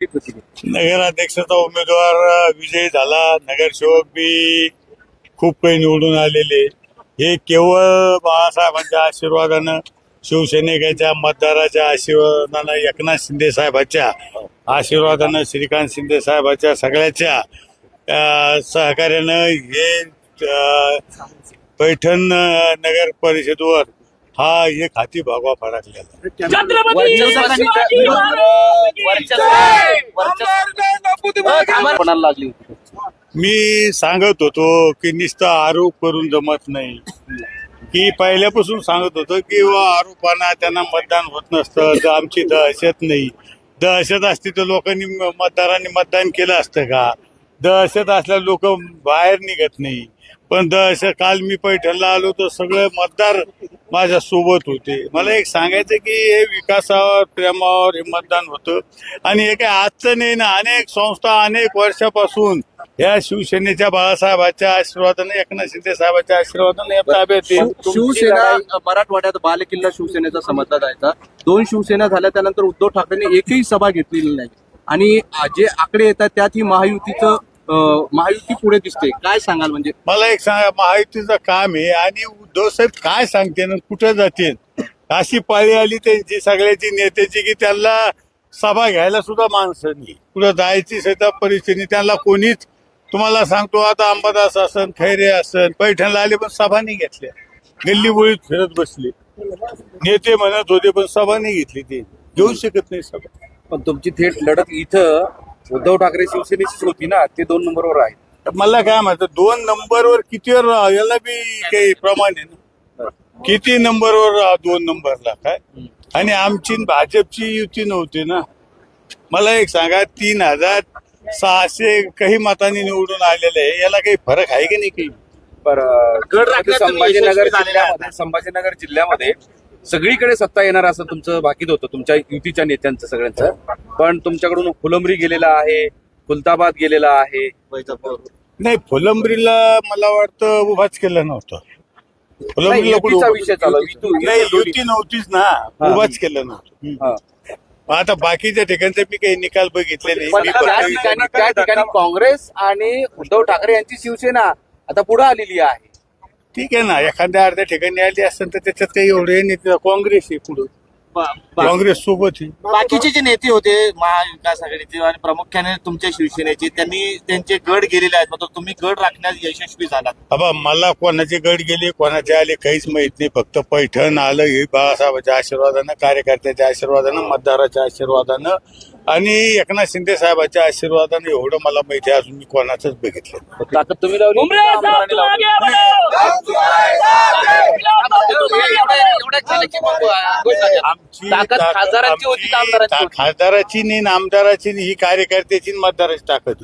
नगराध्यक्षाचा उमेदवार विजयी झाला, नगरसेवक बी खूप काही निवडून आलेले. हे केवळ बाळासाहेबांच्या आशीर्वादानं, शिवसैनिकाच्या मतदाराच्या आशीर्वादानं, एकनाथ शिंदे साहेबांच्या आशीर्वादानं, श्रीकांत शिंदे साहेबांच्या सगळ्याच्या सहकार्यानं हे पैठण नगर परिषदेवर हा एक हाती भागवा फडकलेला. मी सांगत होतो की नुसतं आरोप करून जमत नाही, की पहिल्यापासून सांगत होतो की आरोपांना त्यांना मतदान होत नसतं. तर आमची दहशत नाही. दहशत असती तर लोकांनी मतदारांनी मतदान केलं असतं का? दहशत असल्या लोक बाहेर निघत नाही. पण दहशत, काल मी पैठणला आलो तर सगळे मतदार माझ्या सोबत होते. मला एक सांगायचं की हे विकासावर, प्रेमावर हे मतदान होतं. आणि हे काही आजचं नाही ना, अनेक संस्था अनेक वर्षापासून या शिवसेनेच्या बाळासाहेबांच्या आशीर्वादाने, एकनाथ शिंदे साहेबांच्या आशीर्वादाने या ताब्यात येईल. शिवसेना मराठवाड्यात बालेकिल्ला शिवसेनेचा समजला जायचा. 2 शिवसेना झाल्या त्यानंतर उद्धव ठाकरेंनी एकही सभा घेतलेली नाही. आणि जे आकडे येतात त्यात ही महायुती पुढे दिसते. काय सांगाल? म्हणजे मला एक सांगा, महायुतीचं काम आहे आणि उद्धव साहेब काय सांगते ना, कुठं जाते? अशी पाळी आली त्यांची सगळ्याची नेत्याची की त्यांना सभा घ्यायला सुद्धा माणसं नाही, कुठं जायची सुद्धा परिस्थिती. त्यांना कोणीच, तुम्हाला सांगतो आता अंबादास असन, खैरे असन, पैठणला आले पण सभा नाही घेतल्या. गल्ली बोळीत फिरत बसले. नेते म्हणत होते पण सभा नाही घेतली. ते घेऊ शकत नाही सभा. पण तुमची थेट लढत इथं उद्धव ठाकरे शिवसेनेचीच होती ना, ते 2 नंबरवर आहे. मला काय म्हणतात 2 नंबरवर कितीवर, याला बी काही प्रमाण आहे ना. किती नंबरवर 2 नंबरला काय? आणि आमची भाजपची युती नव्हती ना. मला एक सांगा, 3600 काही मतांनी निवडून आलेले आहे. याला काही फरक आहे की नाही? काही संभाजीनगर जिल्ह्यामध्ये सगळीकडे सत्ता येणार असं तुमचं बाकीच होतं, तुमच्या युतीच्या नेत्यांचं सगळ्यांचं. पण तुमच्याकडून फुलंब्री गेलेला आहे, खुलताबाद गेलेला आहे. नाही, फुलंब्रीला मला वाटतं उभाच केलं नव्हतं. युतीचा विषय चालू नाही, युती नव्हतीच ना, उभाच केलं नव्हतं. आता बाकीच्या ठिकाणचे मी काही निकाल बघितले नाही. त्या ठिकाणी काँग्रेस आणि उद्धव ठाकरे यांची शिवसेना आता पुढे आलेली आहे. ठीक आहे ना, एखाद्या अर्ध्या ठिकाणी आली असेल तर त्याच्यात काही एवढे नाही. काँग्रेस आहे पुढे, काँग्रेस सोबत आहे. बाकीचे जे नेते होते महाविकास आघाडीचे आणि प्रामुख्याने तुमच्या शिवसेनेचे, त्यांनी त्यांचे गड गेलेले आहेत, मात्र तुम्ही गड राखण्यात यशस्वी झालात. बाबा, मला कोणाचे गड गेले कोणाचे आले काहीच माहित नाही. फक्त पैठण आलं हे बाळासाहेबांच्या आशीर्वादानं, कार्यकर्त्याच्या आशीर्वादानं, मतदाराच्या आशीर्वादानं आणि एकनाथ शिंदे साहेबांच्या आशीर्वादानं एवढं मला माहिती आहे. अजून मी कोणाचंच बघितलं. ताकद तुम्ही लावली. खासदाराची नाही, आमदाराची नाही, ही कार्यकर्त्याची मतदाराची ताकद.